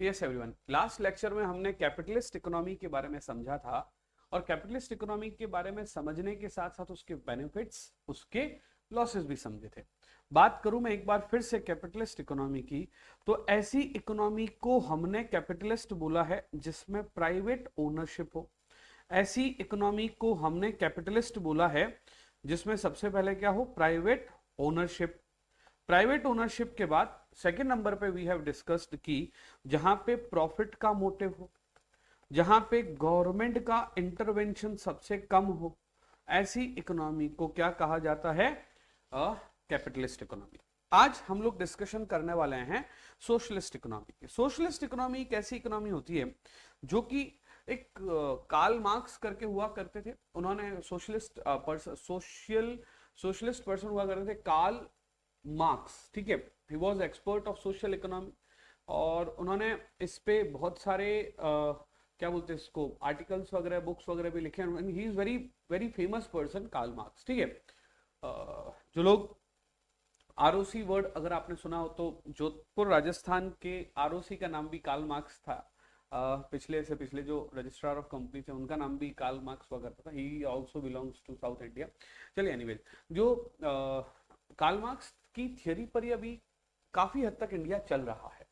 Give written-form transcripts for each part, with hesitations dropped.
Yes everyone, last lecture में हमने capitalist economy के बारे में समझा था और कैपिटलिस्ट इकोनॉमी के बारे में समझने के साथ साथ उसके बेनिफिट्स, उसके लॉसेस भी समझे थे। बात करूं मैं एक बार फिर से कैपिटलिस्ट इकोनॉमी की, तो ऐसी इकोनॉमी को हमने कैपिटलिस्ट बोला है जिसमें प्राइवेट ओनरशिप हो। ऐसी इकोनॉमी को हमने कैपिटलिस्ट बोला है जिसमें सबसे पहले क्या हो, प्राइवेट ओनरशिप। प्राइवेट ओनरशिप के बाद सेकंड नंबर पे वी हैव डिस्कस्ड कि जहां पे प्रॉफिट का मोटिव हो, जहां पे गवर्नमेंट का इंटरवेंशन सबसे कम हो, ऐसी इकोनॉमी को क्या कहा जाता है, कैपिटलिस्ट इकोनॉमी। आज हम लोग डिस्कशन करने वाले हैं सोशलिस्ट इकोनॉमी की। सोशलिस्ट इकोनॉमी एक ऐसी इकोनॉमी होती है जो कि एक कार्ल मार्क्स करके हुआ करते थे। उन्होंने सोशलिस्ट पर्सन हुआ करते थे, कार्ल मार्क्स, ठीक है। He was expert of social economy और उन्होंने इस पे बहुत सारे क्या बोलते हैं इसको, आर्टिकल्स वगैरह, बुक्स वगैरह भी लिखे हैं। He is very very famous person, Karl Marx, ठीक है। जो लोग आरओसी वर्ड अगर आपने सुना हो तो जोधपुर राजस्थान के आरओसी का नाम भी कार्ल मार्क्स था। पिछले जो रजिस्ट्रार ऑफ कंपनी थे उनका नाम भी कार्ल मार्क्स हुआ करता था। He also belongs to South India. चलिए, एनीवेज, जो कार्ल मार्क्स की थियरी पर ही अभी काफी हद तक इंडिया चल रहा है।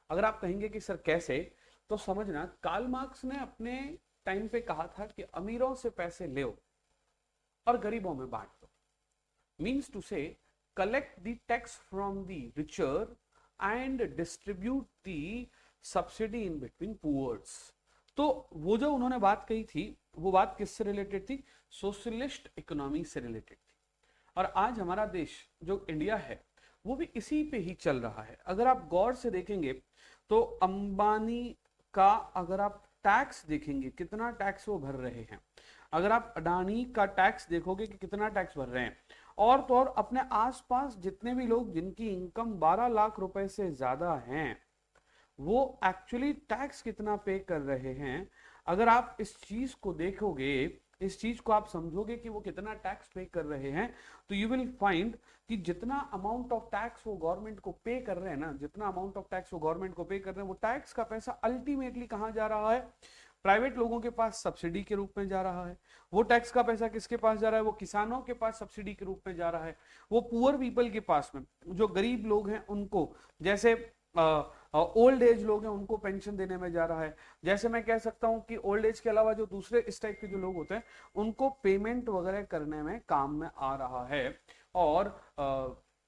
अगर आप कहेंगे कि सर कैसे, तो समझना, कार्ल मार्क्स ने अपने टाइम पे कहा था कि अमीरों से पैसे लो और गरीबों में बांट दो। मीन्स टू से collect the tax from the richer and distribute the subsidy in between poors। तो वो जो उन्होंने बात कही थी, वो बात किससे रिलेटेड थी, सोशलिस्ट इकोनॉमी से रिलेटेड थी। और आज हमारा देश जो इंडिया है वो भी इसी पे ही चल रहा है। अगर आप गौर से देखेंगे तो अंबानी का अगर आप टैक्स देखेंगे, कितना टैक्स वो भर रहे हैं। अगर आप अडानी का टैक्स देखोगे कि कितना टैक्स भर रहे हैं, और तो और अपने आसपास जितने भी लोग जिनकी इनकम 12 लाख रुपए से ज्यादा हैं, वो एक्चुअली टैक्स कितना पे कर रहे हैं। अगर आप इस चीज को देखोगे, इस चीज को आप समझोगे कि वो कितना टैक्स पे कर रहे हैं, तो यू विल फाइंड कि जितना अमाउंट ऑफ टैक्स वो गवर्नमेंट को पे कर रहे हैं ना, जितना अमाउंट ऑफ टैक्स वो गवर्नमेंट को पे कर रहे हैं, वो टैक्स का पैसा अल्टीमेटली कहां जा रहा है, प्राइवेट लोगों के पास सब्सिडी के रूप में जा रहा है। वो टैक्स का पैसा किसके पास जा रहा है, वो किसानों के पास सब्सिडी के रूप में जा रहा है। वो पुअर पीपल के पास में, जो गरीब लोग हैं उनको, जैसे ओल्ड एज लोग हैं उनको पेंशन देने में जा रहा है। जैसे मैं कह सकता हूं कि ओल्ड एज के अलावा जो दूसरे इस टाइप के जो लोग होते हैं उनको पेमेंट वगैरह करने में काम में आ रहा है। और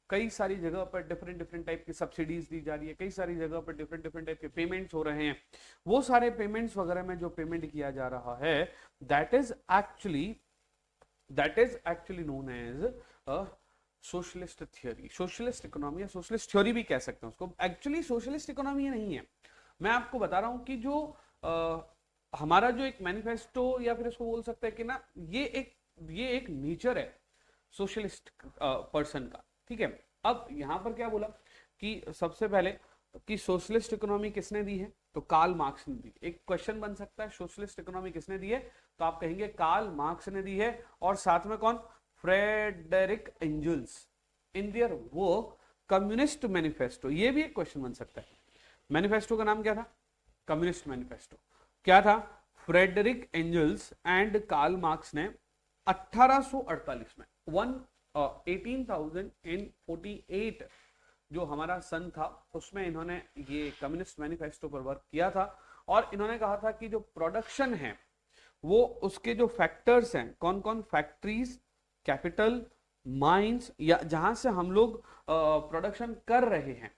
कई सारी जगह पर डिफरेंट डिफरेंट टाइप की सब्सिडीज दी जा रही है, कई सारी जगह पर डिफरेंट डिफरेंट टाइप के पेमेंट्स हो रहे हैं। वो सारे पेमेंट्स वगैरह में जो पेमेंट किया जा रहा है, that is actually known as socialist theory, socialist economy या सोशलिस्ट थ्योरी भी कह सकते हैं उसको। एक्चुअली सोशलिस्ट इकोनॉमी नहीं है। मैं आपको बता रहा हूं कि जो हमारा जो एक मैनिफेस्टो, या फिर इसको बोल सकते हैं कि ना, ये एक नेचर है सोशलिस्ट पर्सन का, ठीक है। अब यहां पर क्या बोला कि सबसे पहले कि सोशलिस्ट इकोनॉमी किसने दी है, तो कार्ल मार्क्स ने दी। एक क्वेश्चन बन सकता है, सोशलिस्ट इकोनॉमी किसने दी है, तो आप कहेंगे कार्ल मार्क्स ने दी है। और साथ में कौन, Frederick angels in their work communist manifesto. ये भी एक क्वेश्चन बन सकता है। मैनिफेस्टो का नाम क्या था, कम्युनिस्ट मैनिफेस्टो। क्या था, Frederick Engels and Karl Marx ने 1848 में 1848 जो हमारा सन था उसमें इन्होंने ये कम्युनिस्ट मैनिफेस्टो पर वर्क किया था। और इन्होंने कहा था कि जो प्रोडक्शन है वो उसके जो फैक्टर्स हैं, कौन कौन, फैक्ट्रीज, कैपिटल, माइंस, या जहां से हम लोग प्रोडक्शन कर रहे हैं,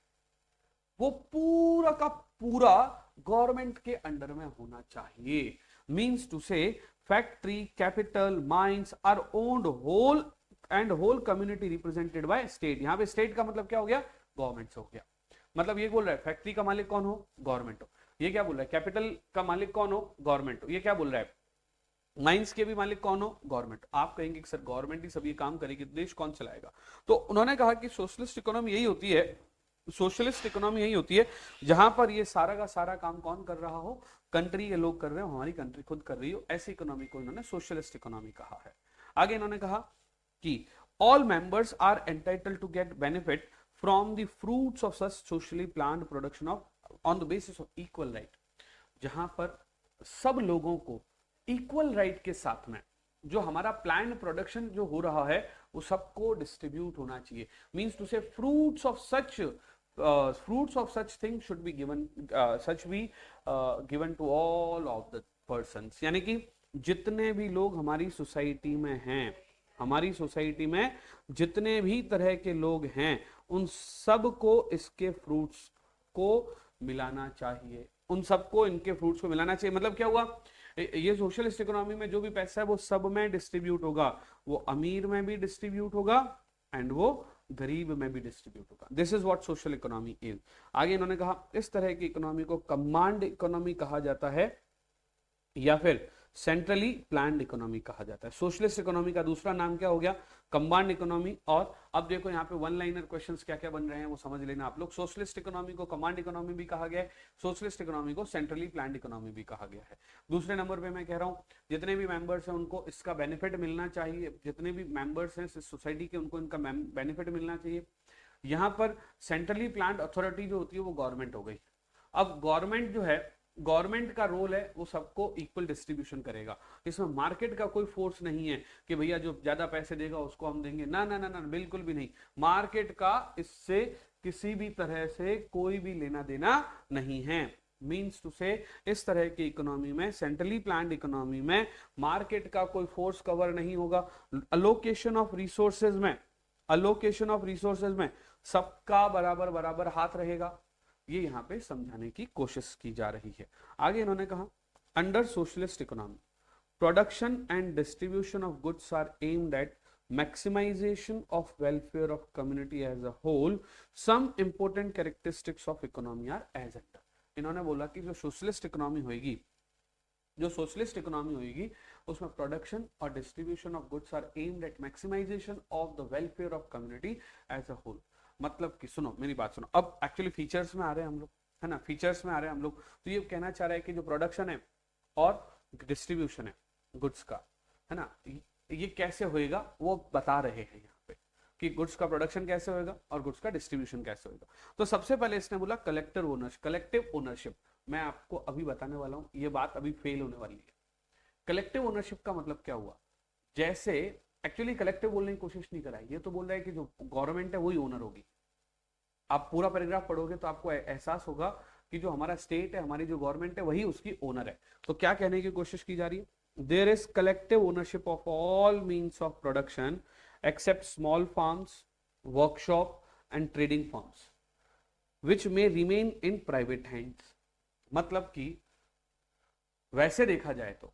वो पूरा का पूरा गवर्नमेंट के अंडर में होना चाहिए। Means to say factory, capital, mines are owned whole and whole community represented by state. यहां पे स्टेट का मतलब क्या हो गया, गवर्नमेंट से हो गया। मतलब ये बोल रहा है फैक्ट्री का मालिक कौन हो, गवर्नमेंट हो। ये क्या बोल रहा है, कैपिटल का मालिक कौन हो, गवर्नमेंट हो। ये क्या बोल रहा है, माइंस के भी मालिक कौन हो, गवर्नमेंट। आप कहेंगे कि सर गवर्नमेंट ही सब ये काम करेगी, देश कौन चलाएगा। तो उन्होंने कहा कि सोशलिस्ट इकोनॉमी यही होती है, सोशलिस्ट इकोनॉमी यही होती है जहां पर ये सारा का सारा काम कौन कर रहा हो, कंट्री के लोग कर रहे हो, हमारी कंट्री खुद कर रही हो। ऐसी इकोनॉमी को इन्होंने सोशलिस्ट इकोनॉमी कहा है। आगे इन्होंने कहा कि all members are entitled to get benefit from the fruits of such socially planned production of on the basis of equal right, जहां पर सब लोगों को इक्वल राइट के साथ में जो हमारा प्लान प्रोडक्शन जो हो रहा है वो सबको डिस्ट्रीब्यूट होना चाहिए. मींस टू से fruits of such things should be given, given to all of the persons. यानी कि जितने भी लोग हमारी सोसाइटी में हैं, हमारी सोसाइटी में जितने भी तरह के लोग हैं, उन सबको इसके फ्रूट्स को मिलाना चाहिए, उन सबको इनके फ्रूट्स को मिलाना चाहिए. मतलब क्या हुआ, ये सोशलिस्ट इकोनॉमी में जो भी पैसा है वो सब में डिस्ट्रीब्यूट होगा, वो अमीर में भी डिस्ट्रीब्यूट होगा एंड वो गरीब में भी डिस्ट्रीब्यूट होगा. This is what social economy is. आगे इन्होंने कहा इस तरह की इकोनॉमी को कमांड इकोनॉमी कहा जाता है या फिर सेंट्रली प्लान्ड इकोनॉमी कहा जाता है. सोशलिस्ट इकोनॉमी का दूसरा नाम क्या हो गया, कमांड इकोनॉमी. और अब देखो यहाँ पे वन लाइनर क्वेश्चंस क्या क्या बन रहे हैं वो समझ लेना आप लोग. सोशलिस्ट इकोनॉमी को कमांड इकोनॉमी भी कहा गया है, सोशलिस्ट इकोनॉमी को सेंट्रली प्लान्ड इकोनॉमी भी कहा गया है. दूसरे नंबर पे मैं कह रहा हूँ जितने भी मेंबर्स हैं उनको इसका बेनिफिट मिलना चाहिए, जितने भी मेंबर्स हैं सोसाइटी के उनको इनका बेनिफिट मिलना चाहिए. यहाँ पर सेंट्रली प्लान्ड अथॉरिटी जो होती है वो गवर्नमेंट हो गई. अब गवर्नमेंट जो है, गवर्नमेंट का रोल है वो सबको इक्वल डिस्ट्रीब्यूशन करेगा. इसमें मार्केट का कोई फोर्स नहीं है कि भैया जो ज्यादा पैसे देगा उसको हम देंगे, ना ना ना ना, बिल्कुल भी नहीं. मार्केट का इससे किसी भी तरह से कोई भी लेना देना नहीं है. मींस टू से इस तरह की इकोनॉमी में, सेंट्रली प्लान्ड इकोनॉमी में मार्केट का कोई फोर्स कवर नहीं होगा. अलोकेशन ऑफ रिसोर्सेज में, अलोकेशन ऑफ रिसोर्सेज में सबका बराबर बराबर हाथ रहेगा. ये यहां पे समझाने की कोशिश की जा रही है. आगे इन्होंने कहा under socialist economy production and distribution of goods are aimed at maximization of welfare of community as a whole. Some important characteristics of economy are as under. इन्होंने बोला कि जो सोशलिस्ट इकोनॉमी होगी, जो सोशलिस्ट इकोनॉमी होगी उसमें production और distribution of goods are aimed at maximization of the welfare of community as a whole. मतलब कि सुनो मेरी बात सुनो, अब एक्चुअली फीचर्स में आ रहे हैं हम लोग, है ना, फीचर्स में आ रहे हैं हम लोग. तो ये कहना चाह रहा है कि जो प्रोडक्शन है और डिस्ट्रीब्यूशन है गुड्स का, है ना, ये कैसे होएगा वो बता रहे हैं यहाँ पे कि गुड्स का प्रोडक्शन कैसे होएगा और गुड्स का डिस्ट्रीब्यूशन कैसे होएगा. तो सबसे पहले इसने बोला कलेक्टिव ओनरशिप. मैं आपको अभी बताने वाला हूं, ये बात अभी फेल होने वाली है. कलेक्टिव ओनरशिप का मतलब क्या हुआ, जैसे एक्चुअली कलेक्टिव बोलने की कोशिश नहीं करा है, ये तो बोल रहा है कि जो गवर्नमेंट है वही ओनर होगी. आप पूरा पैराग्राफ पढ़ोगे तो आपको एहसास होगा कि जो हमारा स्टेट है, हमारी जो गवर्नमेंट है वही उसकी ओनर है. तो क्या कहने की कोशिश की जा रही है, there is collective ownership of all means of production except small farms, workshop and trading firms which may remain in private hands. मतलब कि वैसे देखा जाए तो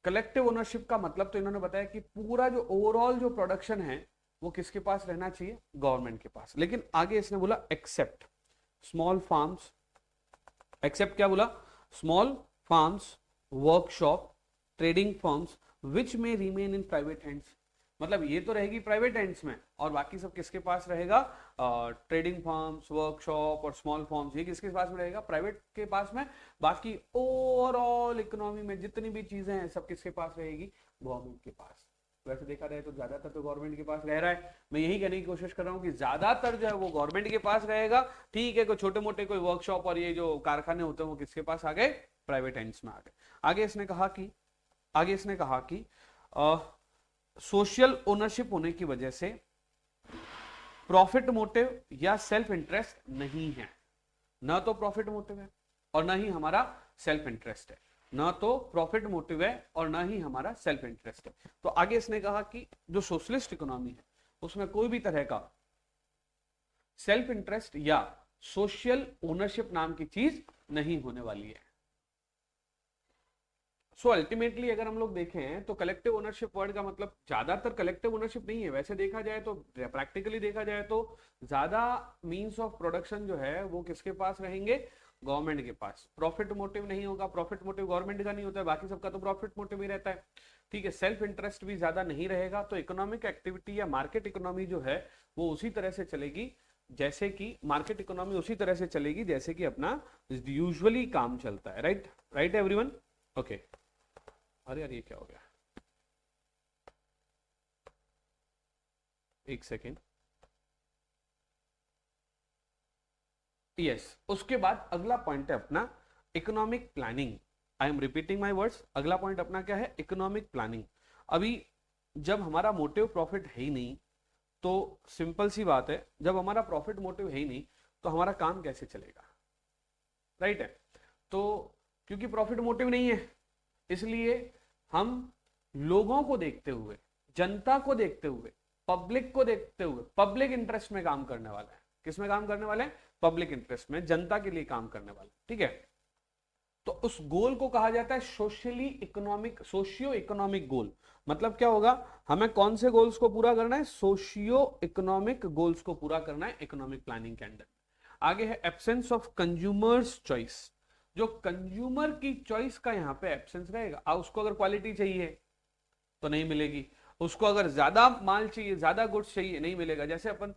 कलेक्टिव ओनरशिप का मतलब तो इन्होंने बताया कि पूरा जो ओवरऑल जो प्रोडक्शन है वो किसके पास रहना चाहिए, गवर्नमेंट के पास. लेकिन आगे इसने बोला एक्सेप्ट स्मॉल फार्म्स, एक्सेप्ट क्या बोला, small farms, workshop, trading firms which में रिमेन इन प्राइवेट हैंड्स. मतलब ये तो रहेगी प्राइवेट हैंड्स में और बाकी सब किसके पास रहेगा, ट्रेडिंग फर्म्स, वर्कशॉप और स्मॉल फर्म्स, ये किसके पास में रहेगा, प्राइवेट के पास में. बाकी ओवरऑल इकोनॉमी में जितनी भी चीजें हैं सब किसके पास रहेगी, गवर्नमेंट के पास. वैसे देखा जाए तो ज्यादातर तो गवर्नमेंट के पास रह रहा है. मैं यही कहने की कोशिश कर रहा हूँ कि ज्यादातर जो है वो गवर्नमेंट के पास रहेगा. ठीक है, कोई छोटे मोटे कोई वर्कशॉप और ये जो कारखाने होते हैं वो किसके पास आ गए, प्राइवेट हैंड्स में आ गए. आगे इसने कहा कि सोशल ओनरशिप होने की वजह से प्रॉफिट मोटिव या सेल्फ इंटरेस्ट नहीं है. ना तो प्रॉफिट मोटिव है और ना ही हमारा सेल्फ इंटरेस्ट है, ना तो प्रॉफिट मोटिव है और ना ही हमारा सेल्फ इंटरेस्ट है. तो आगे इसने कहा कि जो सोशलिस्ट इकोनॉमी है उसमें कोई भी तरह का सेल्फ इंटरेस्ट या सोशल ओनरशिप नाम की चीज नहीं होने वाली है. सो अल्टीमेटली अगर हम लोग देखें तो कलेक्टिव ओनरशिप वर्ड का मतलब ज्यादातर कलेक्टिव ओनरशिप नहीं है. वैसे देखा जाए तो प्रैक्टिकली देखा जाए तो ज्यादा मींस ऑफ प्रोडक्शन जो है वो किसके पास रहेंगे, गवर्नमेंट के पास. प्रॉफिट मोटिव नहीं होगा, प्रॉफिट मोटिव गवर्नमेंट का नहीं होता है, बाकी सबका तो प्रॉफिट मोटिव ही रहता है. ठीक है, सेल्फ इंटरेस्ट भी ज्यादा नहीं रहेगा. तो इकोनॉमिक एक्टिविटी या मार्केट इकोनॉमी जो है वो उसी तरह से चलेगी जैसे कि मार्केट इकोनॉमी उसी तरह से चलेगी जैसे कि अपना यूजुअली काम चलता है. Right right everyone, okay. अरे यार ये क्या हो गया, एक सेकेंड. यस, उसके बाद अगला पॉइंट है अपना economic planning. I am repeating my words, अगला पॉइंट अपना क्या है, इकोनॉमिक प्लानिंग। अभी जब हमारा मोटिव प्रॉफिट है ही नहीं, तो सिंपल सी बात है, जब हमारा प्रॉफिट मोटिव है ही नहीं तो हमारा काम कैसे चलेगा, राइट है। तो क्योंकि प्रॉफिट मोटिव नहीं है, इसलिए हम लोगों को देखते हुए, जनता को देखते हुए, पब्लिक को देखते हुए, पब्लिक इंटरेस्ट में काम करने वाला है। किस में काम करने वाले हैं, पब्लिक इंटरेस्ट में, जनता के लिए काम करने वाले, ठीक है। तो उस गोल को कहा जाता है सोशली इकोनॉमिक, सोशियो इकोनॉमिक गोल। मतलब क्या होगा, हमें कौन से गोल्स को पूरा करना है, सोशियो इकोनॉमिक गोल्स को पूरा करना है इकोनॉमिक प्लानिंग के अंडर। आगे है एब्सेंस ऑफ कंज्यूमर्स चॉइस। जो कंज्यूमर की चॉइस का यहां पे एब्सेंस रहेगा। उसको अगर क्वालिटी चाहिए तो नहीं मिलेगी, उसको अगर ज्यादा माल चाहिए, ज्यादा गुड्स चाहिए, नहीं मिलेगा। जैसे अपन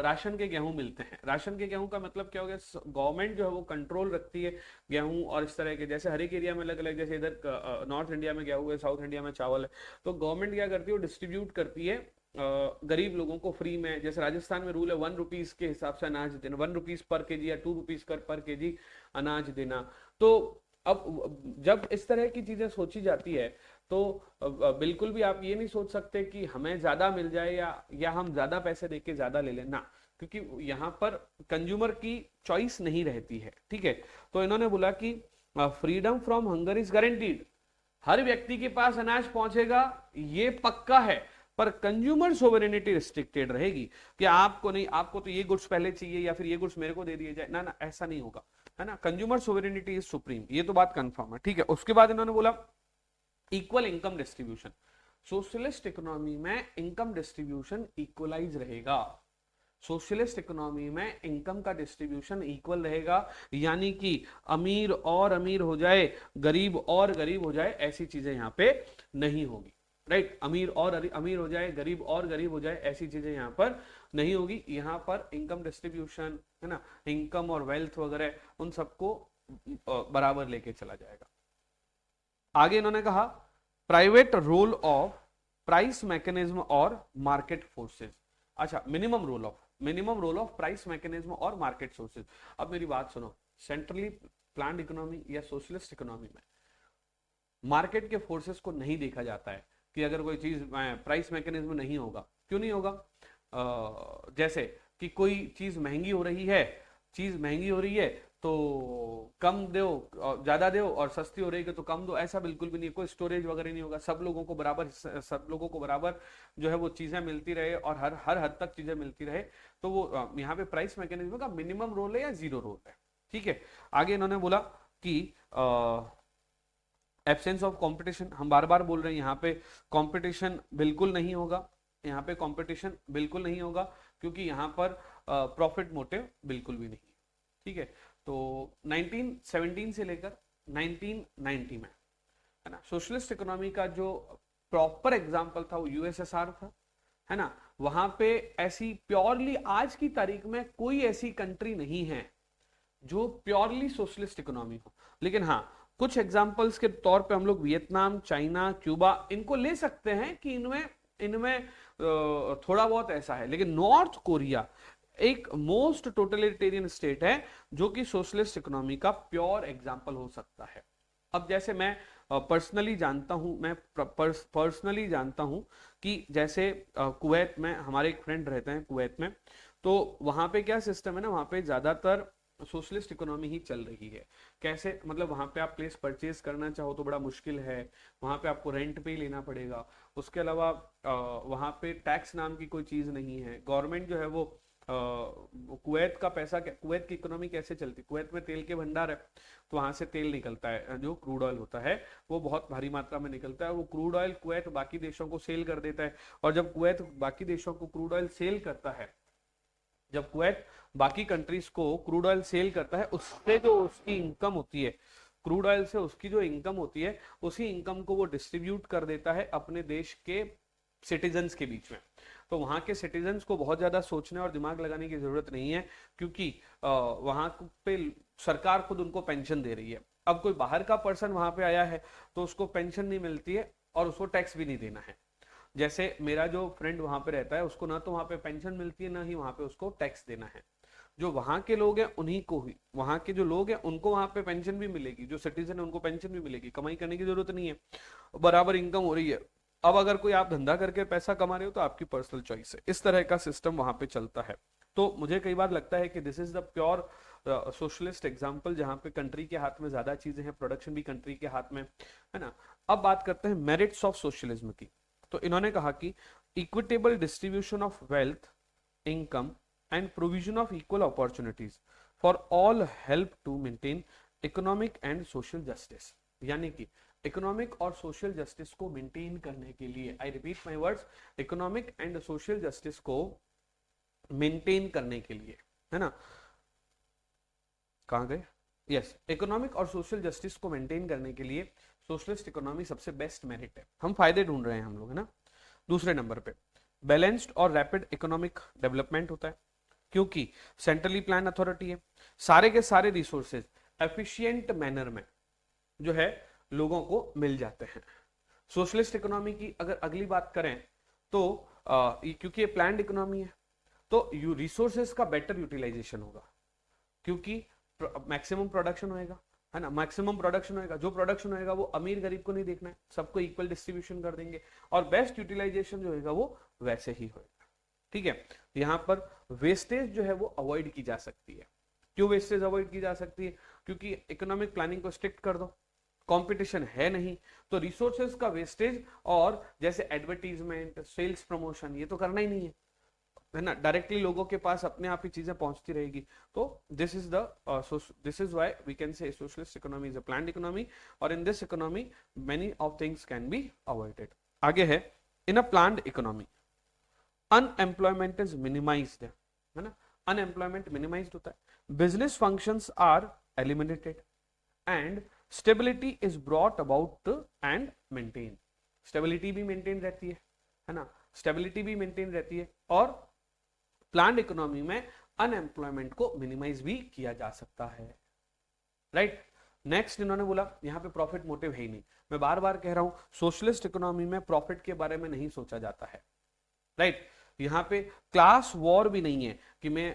राशन के गेहूं मिलते हैं, राशन के गेहूं का मतलब क्या हो गया, गवर्नमेंट जो है वो कंट्रोल रखती है गेहूं और इस तरह के, जैसे हर एक एरिया में अलग अलग, जैसे इधर नॉर्थ इंडिया में गेहूं है, साउथ इंडिया में चावल है, तो गवर्नमेंट क्या करती है, वो डिस्ट्रीब्यूट करती है गरीब लोगों को फ्री में। जैसे राजस्थान में रूल है 1 रुपीज के हिसाब से अनाज देना, 1 रुपीज पर केजी या 2 रुपीज पर केजी अनाज देना। तो अब जब इस तरह की चीजें सोची जाती है, तो बिल्कुल भी आप ये नहीं सोच सकते कि हमें ज्यादा मिल जाए या हम ज्यादा पैसे देके ज्यादा ले लें ना, क्योंकि यहाँ पर कंज्यूमर की चॉइस नहीं रहती है, ठीक है। तो इन्होंने बोला कि freedom from hunger is guaranteed, हर व्यक्ति के पास अनाज पहुंचेगा ये पक्का है, पर कंज्यूमर सोवरेनिटी रिस्ट्रिक्टेड रहेगी कि आपको नहीं, आपको तो ये गुड्स पहले चाहिए या फिर ये गुड्स मेरे को दे दिए जाए, ना ना ऐसा नहीं होगा, है ना। कंज्यूमर सोवरेनिटी इज सुप्रीम, ये तो बात कंफर्म है, ठीक है। उसके बाद इन्होंने बोला equal income distribution. Socialist economy में इनकम डिस्ट्रीब्यूशन इक्वलाइज रहेगा। सोशलिस्ट इकोनॉमी में इनकम का डिस्ट्रीब्यूशन इक्वल रहेगा, यानी कि अमीर और अमीर हो जाए, गरीब और गरीब हो जाए, ऐसी चीजें यहां पे नहीं होगी, राइट। अमीर और अमीर हो जाए, गरीब और गरीब हो जाए, ऐसी चीजें यहां पर नहीं होगी। यहां पर इनकम डिस्ट्रीब्यूशन, है ना, इनकम और वेल्थ वगैरह उन सबको बराबर लेके चला जाएगा। आगे इन्होंने कहा private role of price mechanism और मार्केट फोर्सेस। अच्छा, minimum role of price mechanism और मार्केट फोर्सेस। अब मेरी बात सुनो, सेंट्रली प्लान्ड इकोनॉमी या सोशलिस्ट इकोनॉमी में मार्केट के फोर्सेस को नहीं देखा जाता है कि अगर कोई चीज प्राइस मैकेनिज्म नहीं होगा। क्यों नहीं होगा, जैसे कि कोई चीज महंगी हो रही है, चीज महंगी हो रही है तो कम दो, ज्यादा दो, और सस्ती हो रही है तो कम दो, ऐसा बिल्कुल भी नहीं, कोई स्टोरेज वगैरह नहीं होगा। सब लोगों को बराबर जो है वो चीजें मिलती रहे और हर हर हद तक चीजें मिलती रहे। तो वो यहाँ पे प्राइस मैकेनिज्म का मिनिमम रोल है या जीरो रोल है, ठीक है। आगे इन्होंने बोला कि एब्सेंस ऑफ कंपटीशन, हम बार बार बोल रहे हैं यहाँ पे कंपटीशन बिल्कुल नहीं होगा, यहाँ पे कंपटीशन बिल्कुल नहीं होगा, क्योंकि यहाँ पर प्रॉफिट मोटिव बिल्कुल भी नहीं है, ठीक है। तो 1917 से लेकर 1990 में, है ना, सोशलिस्ट इकोनॉमी का जो प्रॉपर एग्जाम्पल था वो यूएसएसआर था, है ना। वहां पे ऐसी प्योरली आज की तारीख में कोई ऐसी कंट्री नहीं है जो प्योरली सोशलिस्ट इकोनॉमी हो। लेकिन हाँ, कुछ एग्जांपल्स के तौर पे हम लोग वियतनाम, चाइना, क्यूबा इनको ले सकते हैं कि इनमें इनमें थोड़ा बहुत ऐसा है। लेकिन नॉर्थ कोरिया एक मोस्ट टोटलिटेरियन स्टेट है जो कि सोशलिस्ट इकोनॉमी का प्योर एग्जांपल हो सकता है। अब जैसे मैं पर्सनली जानता हूं, पर्सनली जानता हूं कि जैसे कुवैत में हमारे एक फ्रेंड रहते हैं कुवैत में, तो वहां पे क्या सिस्टम है ना, वहां पे ज्यादातर सोशलिस्ट इकोनॉमी ही चल रही है। कैसे, मतलब वहां पे आप प्लेस परचेज करना चाहो तो बड़ा मुश्किल है, वहां पे आपको रेंट पे ही लेना पड़ेगा। उसके अलावा वहां पे टैक्स नाम की कोई चीज नहीं है। गवर्नमेंट जो है वो कुवैत का पैसा, कुवैत की इकोनॉमी कैसे चलती, कुवैत में तेल के भंडार है, तो वहां से तेल निकलता है, जो क्रूड ऑयल होता है वो बहुत भारी मात्रा में निकलता है। वो क्रूड ऑयल कुवैत बाकी देशों को सेल कर देता है, और जब कुवैत बाकी देशों को क्रूड ऑयल सेल करता है, जब कुवैत बाकी कंट्रीज को क्रूड ऑयल सेल करता है, उससे जो उसकी इनकम होती है, क्रूड ऑयल से उसकी जो इनकम होती है, उसी इनकम को वो डिस्ट्रीब्यूट कर देता है अपने देश के सिटीजन्स के बीच में। तो वहां के सिटीजन्स को बहुत ज्यादा सोचने और दिमाग लगाने की जरूरत नहीं है, क्योंकि वहां पे सरकार खुद उनको पेंशन दे रही है। अब कोई बाहर का पर्सन वहां पे आया है तो उसको पेंशन नहीं मिलती है और उसको टैक्स भी नहीं देना है। जैसे मेरा जो फ्रेंड वहां पे रहता है, उसको ना तो वहां पे पेंशन मिलती है, ना ही वहां पे उसको टैक्स देना है। जो वहां के लोग हैं उन्हीं को ही, वहां के जो लोग हैं उनको वहां पे पेंशन भी मिलेगी, जो सिटीजन है उनको पेंशन भी मिलेगी, कमाई करने की जरूरत नहीं है, बराबर इनकम हो रही है। अब अगर कोई आप धंधा करके पैसा कमा रहे हो तो आपकी पर्सनल चॉइस है। इस तरह का सिस्टम वहां पे चलता है। तो मुझे कई बार लगता है कि this is the pure socialist example, जहां पे कंट्री के हाथ में ज्यादा चीजें हैं, प्रोडक्शन भी कंट्री के हाथ में है ना। अब बात करते हैं मेरिट्स ऑफ सोशलिज्म की। तो इन्होंने कहा कि equitable distribution of wealth, income and provision of equal opportunities for all help to maintain economic and social justice. यानी कि इकोनॉमिक और सोशल जस्टिस को मेंटेन करने के लिए, I repeat my words, economic and social justice को maintain करने के लिए, है ना, कहां गए, यस, इकोनॉमिक और सोशल जस्टिस को मेंटेन करने के लिए सोशलिस्ट इकोनॉमी सबसे बेस्ट मेरिट है। हम फायदे ढूंढ रहे हैं हम लोग, है ना। दूसरे नंबर पे बैलेंस्ड और रैपिड इकोनॉमिक डेवलपमेंट होता है, क्योंकि सेंट्रली प्लान अथॉरिटी है, सारे के सारे रिसोर्सेज एफिशिएंट मैनर में जो है लोगों को मिल जाते हैं। सोशलिस्ट इकोनॉमी की अगर अगली बात करें तो क्योंकि ये प्लान्ड इकोनॉमी है तो रिसोर्सेज का बेटर यूटिलाइजेशन होगा, क्योंकि मैक्सिमम प्रोडक्शन होएगा, है ना, मैक्सिमम प्रोडक्शन होएगा, जो प्रोडक्शन होएगा वो अमीर गरीब को नहीं देखना है, सबको इक्वल डिस्ट्रीब्यूशन कर देंगे, और बेस्ट यूटिलाइजेशन जो होगा वो वैसे ही होएगा। ठीक है, यहाँ पर वेस्टेज जो है वो अवॉइड की जा सकती है। क्यों वेस्टेज अवॉइड की जा सकती है? क्योंकि इकोनॉमिक प्लानिंग को स्ट्रिक्ट कर दो, कंपटीशन है नहीं, तो रिसोर्सेज का वेस्टेज और जैसे एडवर्टीजमेंट, सेल्स प्रमोशन, ये तो करना ही नहीं है ना, डायरेक्टली लोगों के पास अपने आप ही चीजें पहुंचती रहेगी। तो this is why we can say socialist economy is a planned economy, और in this economy many of things can be avoided. आगे है, in a planned economy unemployment is minimized, है ना, अनएम्प्लॉयमेंट मिनिमाइज्ड होता है, business functions are eliminated and stability is brought about and maintain. Stability भी maintain रहती है ना, स्टेबिलिटी भी मेंटेन रहती है, और प्लान्ड इकोनॉमी में अनएम्प्लॉयमेंट को मिनिमाइज भी किया जा सकता है। राइट, नेक्स्ट इन्होंने बोला यहाँ पे प्रॉफिट मोटिव है ही नहीं। मैं बार बार कह रहा हूं, सोशलिस्ट इकोनॉमी में प्रॉफिट के बारे में नहीं सोचा जाता है। राइट, यहाँ पे क्लास वॉर भी नहीं है कि मैं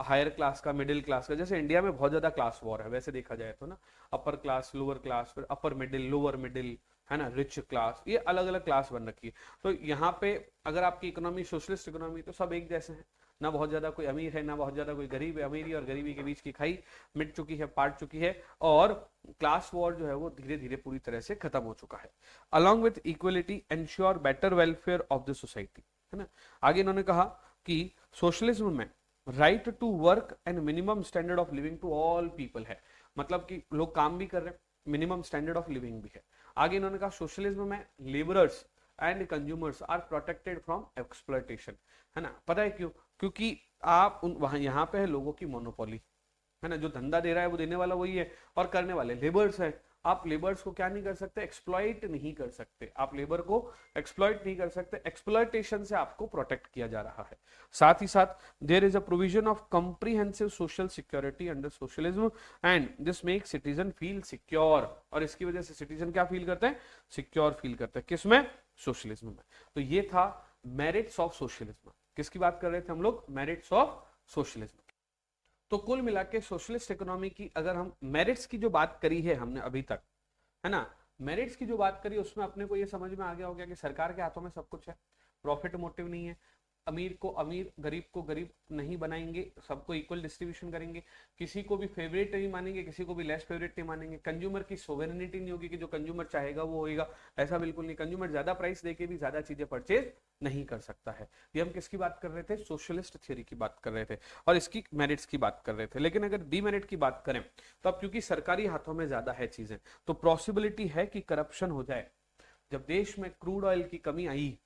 हायर क्लास का, मिडिल क्लास का, जैसे इंडिया में बहुत ज्यादा क्लास वॉर है वैसे देखा जाए तो ना, अपर क्लास, लोअर क्लास, फिर अपर मिडिल, लोअर मिडिल, है ना, रिच क्लास, ये अलग अलग क्लास बन रखी है। तो यहाँ पे अगर आपकी इकोनॉमी सोशलिस्ट इकोनॉमी, तो सब एक जैसे हैं, ना बहुत ज्यादा कोई अमीर है ना बहुत ज्यादा कोई गरीब है, अमीरी और गरीबी के बीच की खाई मिट चुकी है, पाट चुकी है, और क्लास वॉर जो है वो धीरे धीरे पूरी तरह से खत्म हो चुका है। Along with equality ensure better welfare of the society, है ना। आगे इन्होंने कहा कि सोशलिज्म में right to work and minimum standard of living to all people है, मतलब कि लोग काम भी कर रहे हैं, मिनिमम स्टैंडर्ड ऑफ लिविंग भी है। आगे इन्होंने कहा सोशलिज्म में labourers and consumers are protected from exploitation, है ना। पता है क्यों? क्योंकि आप वहां यहाँ पे है लोगों की मोनोपोली, है ना, जो धंधा दे रहा है वो देने वाला वही है, और करने वाले लेबर्स है। आप लेबर्स को क्या नहीं कर सकते? एक्सप्लॉइट नहीं कर सकते, आप लेबर को एक्सप्लॉइट नहीं कर सकते, एक्सप्लॉइटेशन से आपको प्रोटेक्ट किया जा रहा है। साथ ही साथ there is a provision of comprehensive social security under socialism and this make citizen feel secure, और इसकी वजह से सिटीजन क्या फील करते हैं? सिक्योर फील करते हैं। किसमें? सोशलिज्म में। तो ये था मेरिट्स ऑफ सोशलिज्म। किसकी बात कर रहे थे हम लोग? Merits of socialism. तो कुल मिला के सोशलिस्ट इकोनॉमी की अगर हम मेरिट्स की जो बात करी है हमने अभी तक, है ना, मेरिट्स की जो बात करी उसमें अपने को ये समझ में आ गया हो गया कि सरकार के हाथों में सब कुछ है, प्रॉफिट मोटिव नहीं है, अमीर को अमीर, गरीब को गरीब नहीं बनाएंगे, सबको इक्वल डिस्ट्रीब्यूशन करेंगे, किसी को भी फेवरेट नहीं मानेंगे, किसी को भी लेस फेवरेट नहीं मानेंगे, कंज्यूमर की सोवेरेनिटी नहीं होगी कि जो कंज्यूमर चाहेगा वो होएगा, ऐसा बिल्कुल नहीं। कंज्यूमर ज्यादा प्राइस देके भी ज्यादा चीजें परचेज नहीं कर सकता है। ये हम किसकी बात कर रहे थे? सोशलिस्ट थ्योरी की बात कर रहे थे, और इसकी मेरिट्स की बात कर रहे थे। लेकिन अगर डीमेरिट की बात करें तो अब क्योंकि सरकारी हाथों में ज्यादा है चीजें, तो पॉसिबिलिटी है कि करप्शन हो जाए। जब देश में क्रूड ऑयल की कमी आई,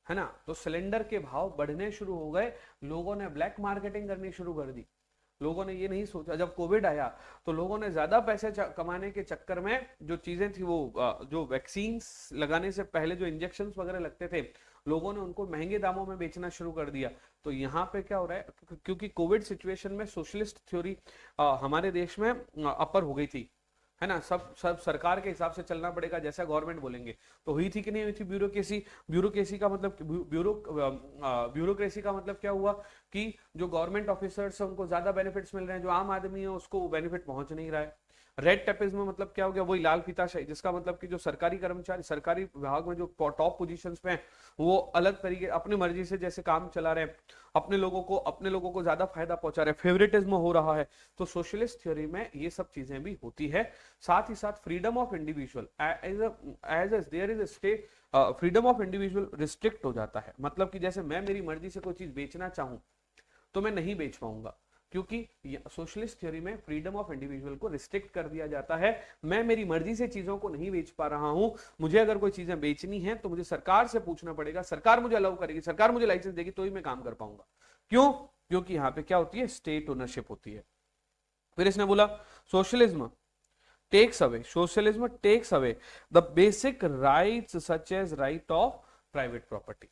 है ना, तो सिलेंडर के भाव बढ़ने शुरू हो गए, लोगों ने ब्लैक मार्केटिंग करनी शुरू कर दी। लोगों ने ये नहीं सोचा, जब कोविड आया तो लोगों ने ज्यादा पैसे कमाने के चक्कर में जो चीजें थी वो जो वैक्सीन लगाने से पहले जो इंजेक्शन वगैरह लगते थे, लोगों ने उनको महंगे दामों में बेचना शुरू कर दिया। तो यहाँ पे क्या हो रहा है, क्योंकि कोविड सिचुएशन में सोशलिस्ट थ्योरी हमारे देश में अपर हो गई थी, है ना, सब सब सरकार के हिसाब से चलना पड़ेगा, जैसा गवर्नमेंट बोलेंगे। तो हुई थी कि नहीं हुई थी ब्यूरोक्रेसी? ब्यूरोक्रेसी का मतलब ब्यूरोक्रेसी का मतलब क्या हुआ कि जो गवर्नमेंट ऑफिसर्स हैं उनको ज्यादा बेनिफिट्स मिल रहे हैं, जो आम आदमी है उसको वो बेनिफिट पहुंच नहीं रहा है। रेड टेपिज्म मतलब क्या हो गया? वही लाल फीताशाही, जिसका मतलब कि जो सरकारी कर्मचारी सरकारी विभाग में जो टॉप पोजीशंस पे हैं वो अलग तरीके अपनी मर्जी से जैसे काम चला रहे हैं, अपने लोगों को ज्यादा फायदा पहुंचा रहे हैं, फेवरेटिज्म हो रहा है। तो सोशलिस्ट थ्योरी में ये सब चीजें भी होती है। साथ ही साथ freedom of individual as there is state, freedom of individual restrict हो जाता है। मतलब कि जैसे मैं मेरी मर्जी से कोई चीज बेचना चाहूं तो मैं नहीं बेच पाऊंगा, क्योंकि सोशलिस्ट थ्योरी में फ्रीडम ऑफ इंडिविजुअल को रिस्ट्रिक्ट कर दिया जाता है। मैं मेरी मर्जी से चीजों को नहीं बेच पा रहा हूं, मुझे अगर कोई चीजें बेचनी है तो मुझे सरकार से पूछना पड़ेगा, सरकार मुझे अलाउ करेगी, सरकार मुझे लाइसेंस देगी तो ही मैं काम कर पाऊंगा। क्यों? क्योंकि यहां पे क्या होती है? स्टेट ओनरशिप होती है। फिर इसने बोला socialism takes away the basic rights such as right of private property.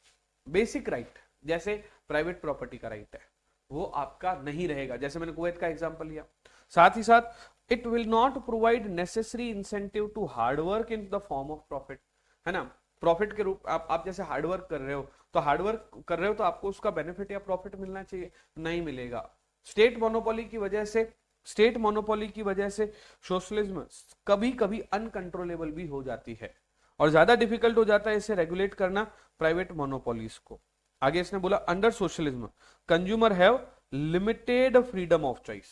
Basic right जैसे प्राइवेट प्रॉपर्टी का राइट है वो आपका नहीं रहेगा, जैसे मैंने कुवैत का एग्जांपल लिया। साथ ही साथ it will not provide necessary incentive to hard work in the form of profit, है ना। प्रॉफिट के रूप आप जैसे हार्डवर्क कर रहे हो तो हार्डवर्क कर रहे हो तो आपको उसका बेनिफिट या प्रॉफिट मिलना चाहिए, नहीं मिलेगा। स्टेट मोनोपोली की वजह से सोशलिज्म कभी कभी अनकंट्रोलेबल भी हो जाती है और ज्यादा डिफिकल्ट हो जाता है इसे रेगुलेट करना प्राइवेट मोनोपोलीज को। आगे इसने बोला under socialism consumer have limited freedom of choice.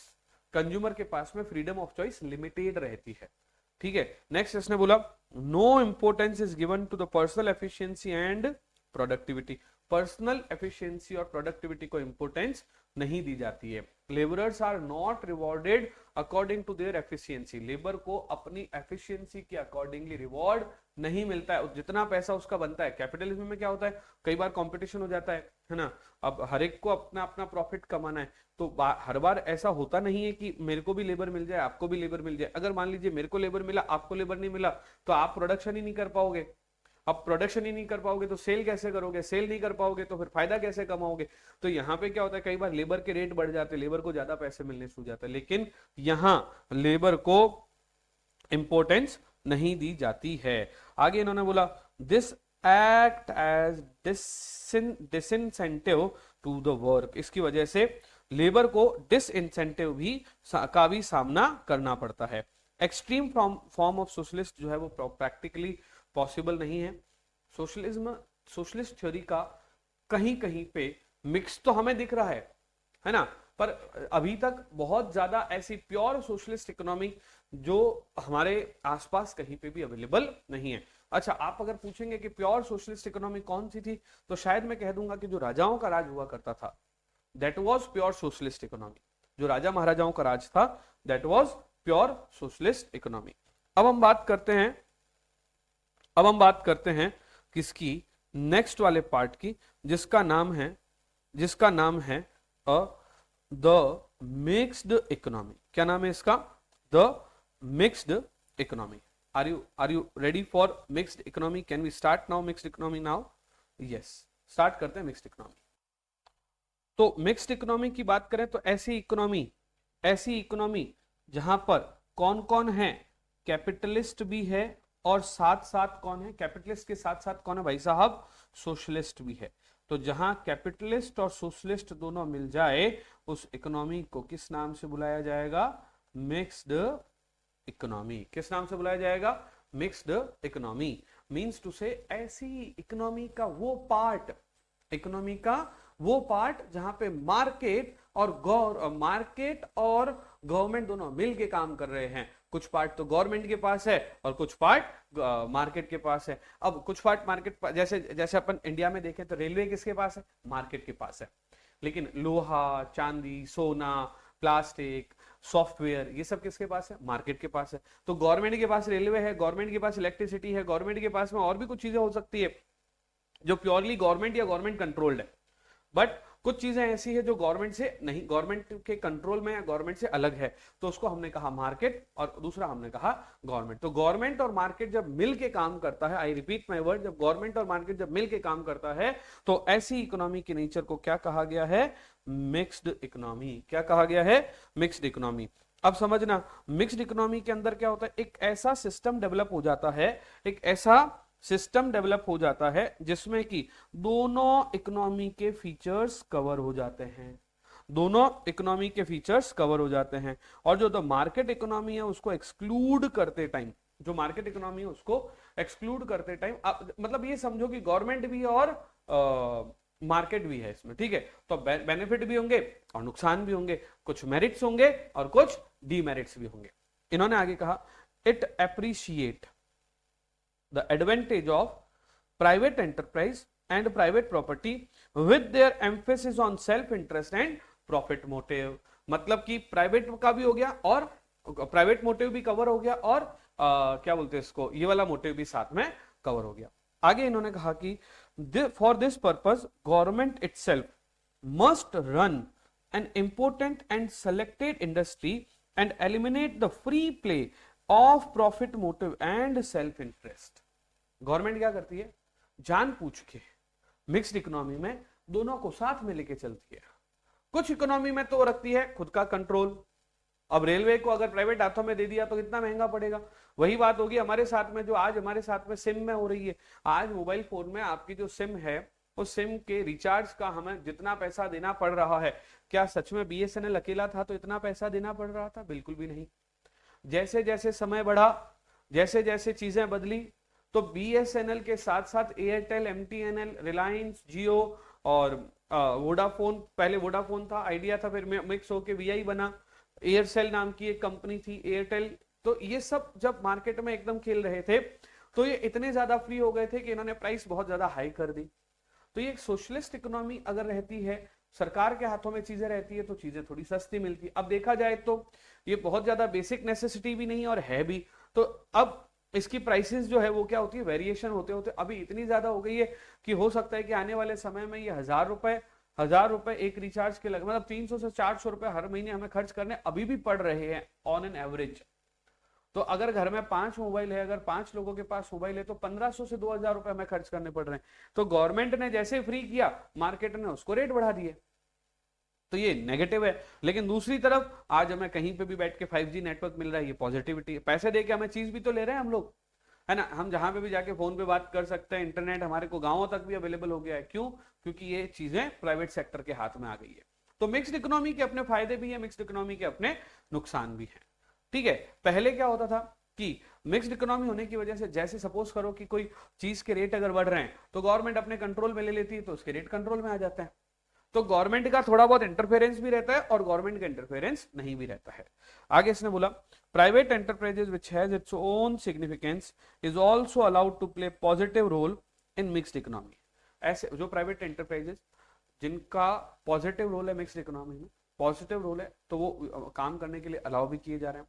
Consumer के पास में फ्रीडम ऑफ चॉइस लिमिटेड रहती है, ठीक है। नेक्स्ट इसने बोला no importance is given to the personal efficiency and productivity. Personal efficiency और प्रोडक्टिविटी को इंपोर्टेंस नहीं दी जाती है। Labourers are not rewarded according to their efficiency. Labour को अपनी एफिशिएंसी के अकॉर्डिंगली रिवॉर्ड नहीं मिलता है, जितना पैसा उसका बनता है। कैपिटलिज्म में क्या होता है, कई बार कंपटीशन हो जाता है ना। अब हर एक को अपना अपना प्रॉफिट कमाना है, तो हर बार ऐसा होता नहीं है कि मेरे को भी लेबर मिल जाए आपको भी लेबर मिल जाए। अगर मान लीजिए मेरे को लेबर मिला आपको लेबर नहीं मिला तो आप प्रोडक्शन ही नहीं कर पाओगे। अब प्रोडक्शन ही नहीं कर पाओगे तो सेल कैसे करोगे, सेल नहीं कर पाओगे तो फिर फायदा कैसे कमाओगे। तो यहाँ पे क्या होता है, कई बार लेबर के रेट बढ़ जाते हैं, लेबर को ज्यादा पैसे मिलने शुरू जाते हैं, लेकिन यहाँ लेबर को इंपॉर्टेंस नहीं दी जाती है। आगे इन्होंने बोला this act as disincentive to the work. इसकी वजह से लेबर को डिसइंसेंटिव का भी सामना करना पड़ता है। एक्सट्रीम फॉर्म ऑफ सोशलिस्ट जो है वो प्रैक्टिकली पॉसिबल नहीं है। सोशलिस्ट थ्योरी का कहीं कहीं पे मिक्स तो हमें दिख रहा है ना, पर अभी तक बहुत ज्यादा ऐसी प्योर सोशलिस्ट इकोनॉमी जो हमारे आसपास कहीं पे भी अवेलेबल नहीं है। अच्छा, आप अगर पूछेंगे कि प्योर सोशलिस्ट इकोनॉमी कौन सी थी, तो शायद मैं कह दूंगा कि जो राजाओं का राज हुआ करता था that was pure socialist economy. जो राजा महाराजाओं का राज था that was pure socialist economy. अब हम बात करते हैं किसकी, नेक्स्ट वाले पार्ट की, जिसका नाम है द मिक्स्ड इकोनॉमी। क्या नाम है इसका? The mixed economy. Are you ready for mixed economy? Can we start now mixed economy now? Yes, start करते हैं मिक्स्ड इकोनॉमी। तो मिक्स्ड इकोनॉमी की बात करें तो ऐसी इकोनॉमी जहां पर कौन कौन है, कैपिटलिस्ट भी है और साथ साथ कौन है, कैपिटलिस्ट के साथ साथ कौन है भाई साहब, सोशलिस्ट भी है। तो जहां कैपिटलिस्ट और सोशलिस्ट दोनों मिल जाए उस इकोनॉमी को किस नाम से बुलाया जाएगा? Mixed economy. किस नाम से बुलाया जाएगा? Mixed economy. मींस टू से ऐसी इकोनॉमी का वो पार्ट जहां पे मार्केट और गवर्नमेंट दोनों मिलके काम कर रहे हैं। कुछ पार्ट तो गवर्नमेंट के पास है और कुछ पार्ट मार्केट के पास है। अब कुछ पार्ट मार्केट, जैसे अपन इंडिया में देखें तो रेलवे किसके पास है? मार्केट के पास है। लेकिन लोहा, चांदी, सोना, प्लास्टिक, सॉफ्टवेयर, ये सब किसके पास है? मार्केट के पास है। तो गवर्नमेंट के पास रेलवे है, गवर्नमेंट के पास इलेक्ट्रिसिटी है, गवर्नमेंट के पास में और भी कुछ चीजें हो सकती है जो प्योरली गवर्नमेंट या गवर्नमेंट कंट्रोल्ड है। बट कुछ चीजें ऐसी है जो गवर्नमेंट से नहीं, गवर्नमेंट के कंट्रोल में या गवर्नमेंट से अलग है, तो उसको हमने कहा मार्केट और दूसरा हमने कहा गवर्नमेंट। तो गवर्नमेंट और मार्केट जब मिलके काम करता है, आई रिपीट माय वर्ड, जब गवर्नमेंट और मार्केट जब मिलके काम करता है तो ऐसी इकोनॉमी के नेचर को क्या कहा गया है? Mixed economy. क्या कहा गया है? Mixed economy. अब समझना, मिक्स्ड इकोनॉमी के अंदर क्या होता है, एक ऐसा सिस्टम डेवलप हो जाता है, एक ऐसा सिस्टम डेवलप हो जाता है जिसमें कि दोनों इकोनॉमी के फीचर्स कवर हो जाते हैं, दोनों इकोनॉमी के फीचर्स कवर हो जाते हैं। और जो द मार्केट इकोनॉमी है उसको एक्सक्लूड करते टाइम, जो मार्केट इकोनॉमी है उसको एक्सक्लूड करते टाइम, मतलब ये समझो कि गवर्नमेंट भी और मार्केट भी है इसमें, ठीक है। तो बेनिफिट भी होंगे और नुकसान भी होंगे, कुछ मेरिट्स होंगे और कुछ डीमेरिट्स भी होंगे। इन्होंने आगे कहा, it appreciate the advantage of private enterprise and private property with their emphasis on self interest and profit motive. मतलब कि प्राइवेट का भी हो गया और प्राइवेट मोटिव भी कवर हो गया और क्या बोलते हैं इसको, ये वाला मोटिव भी साथ में कवर हो गया। आगे इन्होंने कहा कि for this purpose government itself must run an important and selected industry and eliminate the free play of profit motive and self interest. Government क्या करती है, जान पूछ के मिक्स्ड इकोनॉमी में दोनों को साथ में लेके चलती है। कुछ इकोनॉमी में तो रखती है खुद का कंट्रोल, अब रेलवे को अगर प्राइवेट हाथों में दे दिया तो कितना महंगा पड़ेगा। वही बात होगी हमारे साथ में, जो आज हमारे साथ में सिम में हो रही है। आज मोबाइल फोन में आपकी जो सिम है, उस सिम के रिचार्ज का हमें जितना पैसा देना पड़ रहा है, क्या सच में बीएसएनएल अकेला था तो इतना पैसा देना पड़ रहा था? बिल्कुल भी नहीं। जैसे जैसे समय बढ़ा, जैसे जैसे चीजें बदली, तो बीएसएनएल के साथ साथ एयरटेल, एमटीएनएल, रिलायंस, जियो और वोडाफोन, पहले वोडाफोन था, आइडिया था, फिर मिक्स होके वीआई बना, एयरसेल नाम की एक कंपनी थी, एयरटेल। तो ये सब जब मार्केट में एकदम खेल रहे थे तो ये इतने ज्यादा फ्री हो गए थे कि इन्होंने प्राइस बहुत ज्यादा हाई कर दी। तो ये एक सोशलिस्ट इकोनॉमी अगर रहती है, सरकार के हाथों में चीजें रहती है, तो चीजें थोड़ी सस्ती मिलती है। अब देखा जाए तो ये बहुत ज्यादा बेसिक नेसेसिटी भी नहीं और है भी, तो अब इसकी प्राइसेस जो है वो क्या होती है, वेरिएशन होते होते अभी इतनी ज्यादा हो गई है कि हो सकता है कि आने वाले समय में ये 1000 रुपए एक रिचार्ज के लगे, मतलब 300 से 400 रुपए हर महीने हमें खर्च करने अभी भी पड़ रहे हैं ऑन एन एवरेज। तो अगर घर में 5 मोबाइल है, अगर 5 लोगों के पास मोबाइल है, तो 1500 से 2000 रुपए हमें खर्च करने पड़ रहे हैं। तो गवर्नमेंट ने जैसे फ्री किया, मार्केट ने उसको रेट बढ़ा दिए, तो ये नेगेटिव है। लेकिन दूसरी तरफ आज हमें कहीं पे भी बैठ के 5G नेटवर्क मिल रहा है, ये पॉजिटिविटी है। पैसे दे के हमें चीज भी तो ले रहे हैं हम लोग, है ना। हम जहां पे भी जाके फोन पे बात कर सकते हैं, इंटरनेट हमारे को गांवों तक भी अवेलेबल हो गया है। क्यों? क्योंकि ये चीजें प्राइवेट सेक्टर के हाथ में आ गई है। तो मिक्स्ड इकोनॉमी के अपने फायदे भी है, मिक्स्ड इकोनॉमी के अपने नुकसान भी है, ठीक है। पहले क्या होता था कि मिक्स्ड इकोनॉमी होने की वजह से, जैसे सपोज करो कि कोई चीज के रेट अगर बढ़ रहे हैं तो गवर्नमेंट अपने कंट्रोल में ले लेती है, तो उसके रेट कंट्रोल में आ जाते हैं। तो गवर्नमेंट का थोड़ा बहुत इंटरफेरेंस भी रहता है और गवर्नमेंट का इंटरफेरेंस नहीं भी रहता है। आगे इसने बोला, private enterprises which has its own significance is also allowed to play positive role in mixed economy. ऐसे जो प्राइवेट एंटरप्राइजेस जिनका पॉजिटिव रोल है मिक्स्ड इकोनॉमी में, पॉजिटिव रोल है, तो वो काम करने के लिए अलाउ भी किए जा रहे हैं।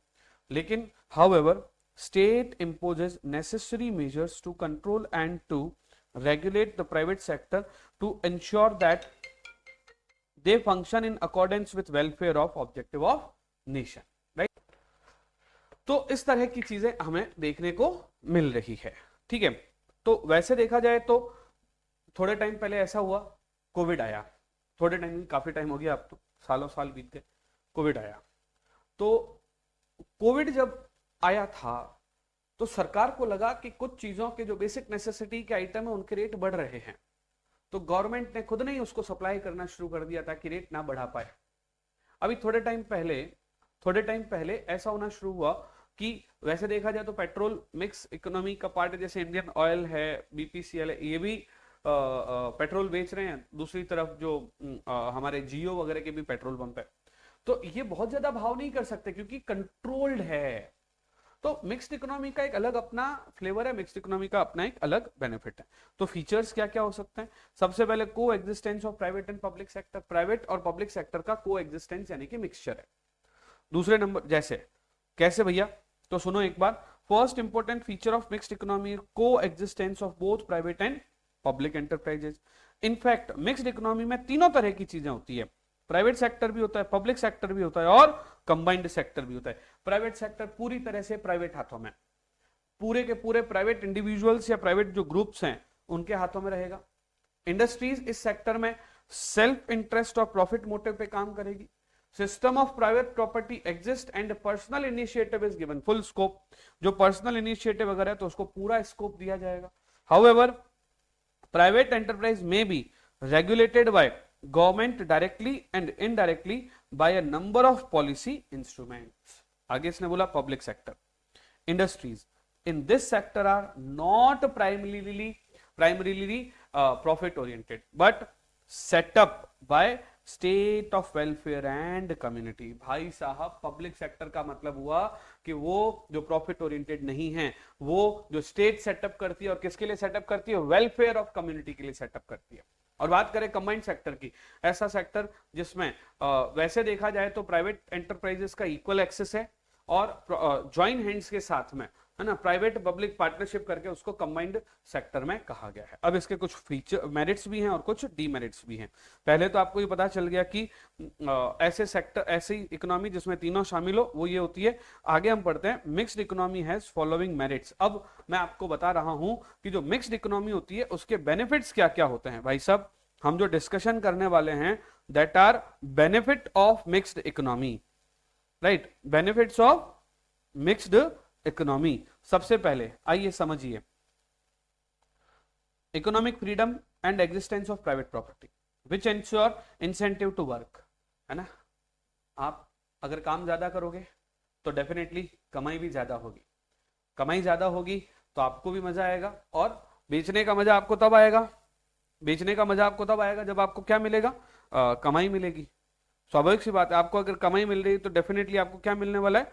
लेकिन however state imposes necessary measures to control and to regulate the private sector to ensure that they function in accordance with welfare of objective of nation, right? तो इस तरह की चीजें हमें देखने को मिल रही है, ठीक है। तो वैसे देखा जाए तो थोड़े टाइम पहले ऐसा हुआ, कोविड आया, थोड़े टाइम, काफी टाइम हो गया, अब तो सालों साल बीत गए, कोविड आया। तो कोविड जब आया था तो सरकार को लगा कि कुछ चीजों के जो बेसिक नेसेसिटी के आइटम है उनके रेट बढ़ रहे हैं, तो गवर्नमेंट ने खुद नहीं उसको सप्लाई करना शुरू कर दिया ताकि रेट ना बढ़ा पाए। अभी थोड़े टाइम पहले ऐसा होना शुरू हुआ कि वैसे देखा जाए तो पेट्रोल मिक्स इकोनॉमी का पार्ट है, जैसे इंडियन ऑयल है, बीपीसीएल है, ये भी पेट्रोल बेच रहे हैं। दूसरी तरफ जो हमारे जियो वगैरह के भी पेट्रोल पंप है, तो ये बहुत ज्यादा भाव नहीं कर सकते क्योंकि कंट्रोल्ड है। तो मिक्स्ड इकोनॉमी का एक अलग अपना फ्लेवर है, मिक्स्ड इकोनॉमी का अपना एक अलग बेनिफिट है। तो फीचर्स क्या क्या हो सकते हैं? सबसे पहले को existence of private and public sector, private और पब्लिक सेक्टर का को एग्जिस्टेंस यानी कि मिक्सचर है। दूसरे नंबर, जैसे कैसे भैया, तो सुनो एक बार। First important feature of mixed economy, coexistence of both private and public enterprises. In fact mixed economy में तीनों तरह की चीजें होती है, प्राइवेट सेक्टर भी होता है, पब्लिक सेक्टर भी होता है और कंबाइंड सेक्टर भी होता है। प्राइवेट सेक्टर पूरी तरह से प्राइवेट हाथों में, पूरे के पूरे प्राइवेट इंडिविजुअल्स या प्राइवेट जो ग्रुप्स हैं उनके हाथों में रहेगा। इंडस्ट्रीज इस सेक्टर में सेल्फ इंटरेस्ट और प्रॉफिट मोटिव पे काम करेगी। System of private property exist and personal initiative is given full scope. जो पर्सनल इनिशिएटिव अगर है तो उसको पूरा स्कोप दिया जाएगा। हाउएवर प्राइवेट एंटरप्राइज में B regulated by government directly and indirectly by a number of policy instruments। आगे इसने बोला public sector industries in this sector are not primarily profit oriented but set up by state of welfare and community. भाई साहब public sector का मतलब हुआ कि वो जो प्रॉफिट ओरिएंटेड नहीं है, वो जो स्टेट सेटअप करती है और किसके लिए सेटअप करती है, वेलफेयर ऑफ कम्युनिटी के लिए सेटअप करती है। और बात करें कंबाइंड सेक्टर की, ऐसा सेक्टर जिसमें वैसे देखा जाए तो प्राइवेट एंटरप्राइजेस का इक्वल एक्सेस है और ज्वाइंट हैंड्स के साथ में, है ना, प्राइवेट पब्लिक पार्टनरशिप करके उसको कंबाइंड सेक्टर में कहा गया है। अब इसके कुछ फीचर मेरिट्स भी हैं और कुछ डीमेरिट्स भी हैं। पहले तो आपको ये पता चल गया कि ऐसे सेक्टर, ऐसी इकोनॉमी जिसमें तीनों शामिल हो, वो ये होती है। आगे हम पढ़ते हैं mixed economy has following merits. अब मैं आपको बता रहा हूं कि जो मिक्स्ड इकोनॉमी होती है उसके बेनिफिट्स क्या क्या होते हैं। भाई साहब हम जो डिस्कशन करने वाले हैं that are benefit of mixed economy, right, benefits of mixed economy. सबसे पहले आइए समझिए, economic freedom and existence of private property which ensure incentive to work, है ना। आप अगर काम ज्यादा करोगे तो डेफिनेटली कमाई भी ज्यादा होगी, कमाई ज्यादा होगी तो आपको भी मजा आएगा और बेचने का मजा आपको तब आएगा, बेचने का मजा आपको तब आएगा जब आपको क्या मिलेगा, कमाई मिलेगी। स्वाभाविक सी बात है, आपको अगर कमाई मिल रही है तो डेफिनेटली आपको क्या मिलने वाला है,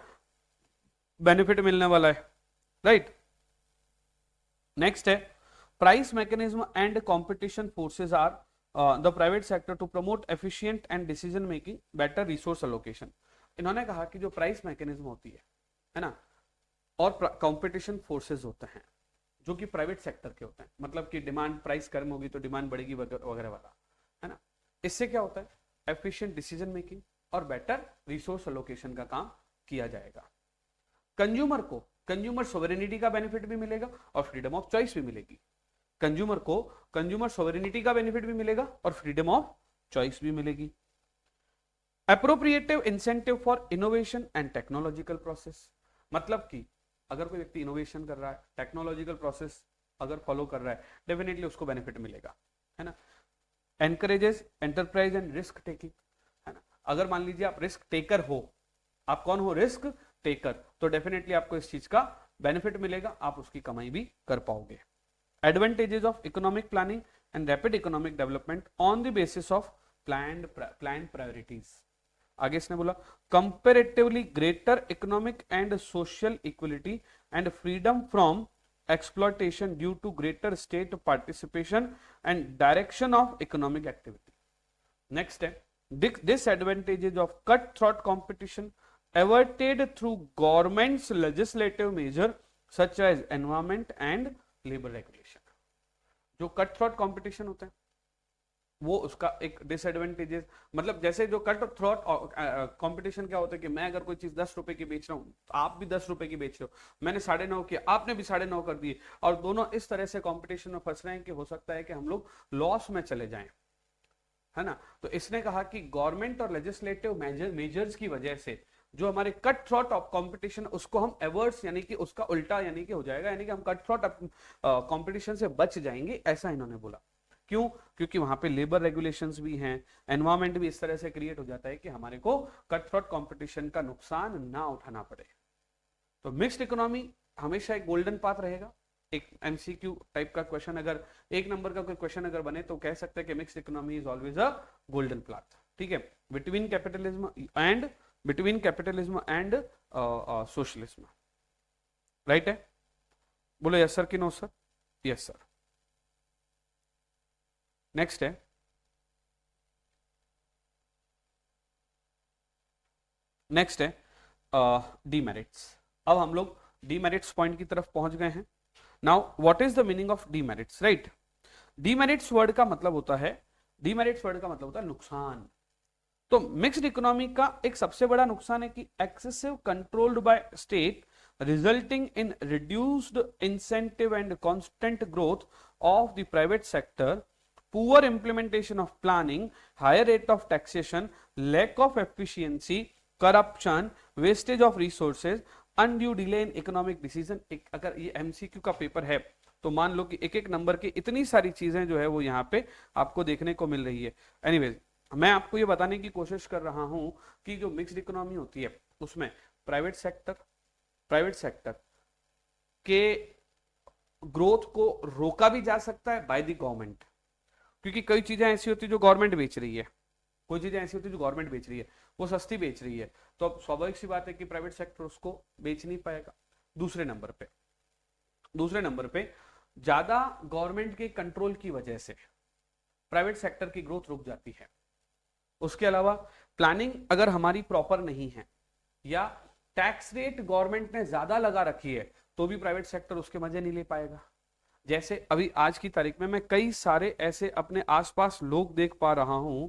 बेनिफिट मिलने वाला है, राइट। नेक्स्ट है price mechanism and competition forces are the private sector to promote efficient and decision making, better resource allocation. इन्होंने कहा कि जो प्राइस मैकेनिज्म होती है ना, और कंपटीशन फोर्सेस होते हैं जो कि प्राइवेट सेक्टर के होते हैं, मतलब कि डिमांड, प्राइस कम होगी तो डिमांड बढ़ेगी वगैरह वाला, है ना। इससे क्या होता है, एफिशिएंट डिसीजन मेकिंग और बेटर रिसोर्स अलोकेशन का काम किया जाएगा। कंज्यूमर को कंज्यूमर सोवरेनिटी का बेनिफिट भी मिलेगा और फ्रीडम ऑफ चॉइस भी मिलेगी। कंज्यूमर को कंज्यूमर सोवरेनिटी का बेनिफिट भी मिलेगा और फ्रीडम ऑफ चॉइस भी मिलेगी। Appropriative incentive for innovation and technological process, मतलब कि अगर कोई व्यक्ति इनोवेशन कर रहा है, टेक्नोलॉजिकल प्रोसेस अगर फॉलो कर रहा है, डेफिनेटली उसको बेनिफिट मिलेगा, है ना। Encourages enterprise and risk taking, है ना। अगर मान लीजिए आप रिस्क टेकर हो, आप कौन हो, रिस्क टेकर, तो डेफिनेटली आपको इस चीज का बेनिफिट मिलेगा, आप उसकी कमाई भी कर पाओगे। Advantages of economic planning and rapid economic development on the basis of planned priorities. आगे इसने बोला comparatively greater economic and social equality and freedom from exploitation due to greater state participation and direction of economic activity. Next है disadvantages of cutthroat competition averted through government's legislative measure such as environment and labor regulation। जो cutthroat competition होता है वो उसका एक disadvantages, मतलब जैसे जो कट थ्रोट कंपटीशन क्या होता है कि मैं अगर कोई चीज 10 रुपए की बेच रहा हूं तो आप भी 10 रुपए की बेच रहे हो, मैंने 9.5 किया, आपने भी 9.5 कर दिए, और दोनों इस तरह से कंपटीशन में फंस रहे हैं कि हो सकता है कि हम लोग लॉस में चले जाएं, है ना। तो इसने कहा कि गवर्नमेंट और लेजिस्लेटिव मेजर्स की वजह से जो हमारे कट थ्रोट ऑफ कंपटीशन, उसको हम एवर्स यानी कि उसका उल्टा यानी कि हो जाएगा, यानी कि हम कट थ्रोट कंपटीशन से बच जाएंगे, ऐसा इन्होंने बोला। क्यों? क्योंकि वहां पे लेबर रेगुलेशंस भी हैं, एनवायरमेंट भी इस तरह से क्रिएट हो जाता है कि हमारे को कट थ्रोट कंपटीशन का नुकसान ना उठाना पड़े। तो मिक्स्ड इकोनॉमी हमेशा एक गोल्डन पाथ रहेगा। एक एमसीक्यू टाइप का क्वेश्चन, अगर 1 नंबर का कोई क्वेश्चन अगर बने तो कह सकते हैं कि mixed economy is always a golden path, ठीक है, between capitalism and socialism, right है। बोलो यस सर कि no sir? Yes sir. Next है डीमेरिट्स। अब हम लोग डीमेरिट्स पॉइंट की तरफ पहुंच गए हैं। Now what is the meaning of demerits, right. Demerits word का मतलब होता है नुकसान। तो मिक्स्ड इकोनॉमी का एक सबसे बड़ा नुकसान है कि excessive controlled by state resulting in reduced incentive and constant growth of the private sector poor implementation of planning, higher rate of taxation, lack of efficiency, corruption, wastage of resources, undue delay in economic decision. अगर ये MCQ का paper है तो मान लो कि एक एक number की इतनी सारी चीजें जो है वो यहाँ पे आपको देखने को मिल रही है। एनीवेज, मैं आपको ये बताने की कोशिश कर रहा हूं कि जो मिक्स्ड इकोनॉमी होती है उसमें प्राइवेट सेक्टर के ग्रोथ को रोका भी जा सकता है बाय द गवर्नमेंट, क्योंकि कई चीजें ऐसी होती है जो गवर्नमेंट बेच रही है, कोई चीजें ऐसी होती है जो गवर्नमेंट बेच रही है, वो सस्ती बेच रही है, तो अब स्वाभाविक सी बात है कि प्राइवेट सेक्टर उसको बेच नहीं पाएगा। दूसरे नंबर पे ज्यादा गवर्नमेंट के कंट्रोल की वजह से प्राइवेट सेक्टर की ग्रोथ रुक जाती है। उसके अलावा प्लानिंग अगर हमारी प्रॉपर नहीं है या टैक्स रेट गवर्नमेंट ने ज्यादा लगा रखी है तो भी प्राइवेट सेक्टर उसके मजे नहीं ले पाएगा। जैसे अभी आज की तारीख में मैं कई सारे ऐसे अपने आसपास लोग देख पा रहा हूं,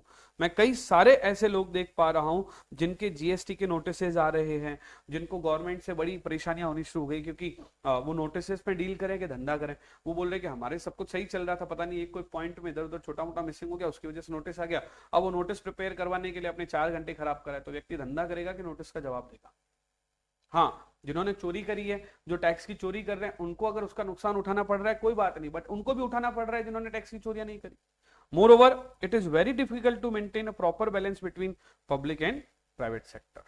जिनके जीएसटी के नोटिसेज आ रहे हैं, जिनको गवर्नमेंट से बड़ी परेशानियां होनी शुरू हो गई क्योंकि वो नोटिसेज पे डील करें कि धंधा करें। वो बोल रहे कि हमारे सब कुछ सही चल रहा था, पता नहीं एक कोई पॉइंट में इधर उधर छोटा मोटा मिसिंग हो गया, उसकी वजह से नोटिस आ गया। अब वो नोटिस प्रिपेयर करवाने के लिए अपने 4 घंटे खराब कराए, तो व्यक्ति धंधा करेगा कि नोटिस का जवाब देगा? हाँ, जिन्होंने चोरी करी है, जो टैक्स की चोरी कर रहे हैं, उनको अगर उसका नुकसान उठाना पड़ रहा है कोई बात नहीं, बट उनको भी उठाना पड़ रहा है जिन्होंने टैक्स की चोरियां नहीं करी। Moreover, it is very difficult to maintain a proper balance between public and private sector.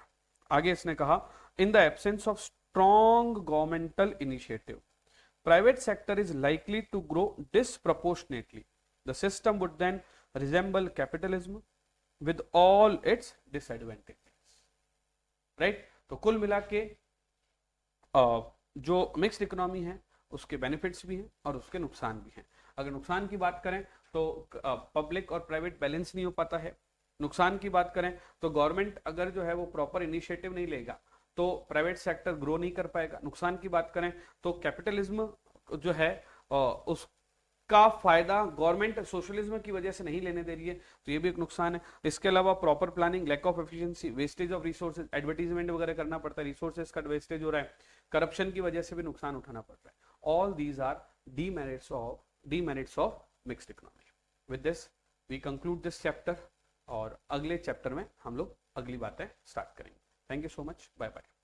आगे इसने कहा, in the absence of strong governmental initiative, private sector is likely to grow disproportionately. The system would then resemble capitalism with all its disadvantages. Right? तो कुल मिला के जो mixed economy है उसके बेनिफिट्स भी हैं और उसके नुकसान भी हैं। अगर नुकसान की बात करें तो पब्लिक और प्राइवेट बैलेंस नहीं हो पाता है। नुकसान की बात करें तो गवर्नमेंट अगर जो है वो प्रॉपर इनिशिएटिव नहीं लेगा तो प्राइवेट सेक्टर ग्रो नहीं कर पाएगा। नुकसान की बात करें तो कैपिटलिज्म जो है उसका फायदा गवर्नमेंट सोशलिज्म की वजह से नहीं लेने दे रही है, तो ये भी एक नुकसान है। इसके अलावा proper planning, lack of efficiency, wastage of resources, advertisement वगैरह करना पड़ता है, रिसोर्सेज का वेस्टेज हो रहा है, करप्शन की वजह से भी नुकसान उठाना पड़ रहा है। All these are demerits of mixed economy. With this we conclude this chapter और अगले चैप्टर में हम लोग अगली बातें स्टार्ट करेंगे। Thank you so much, bye bye.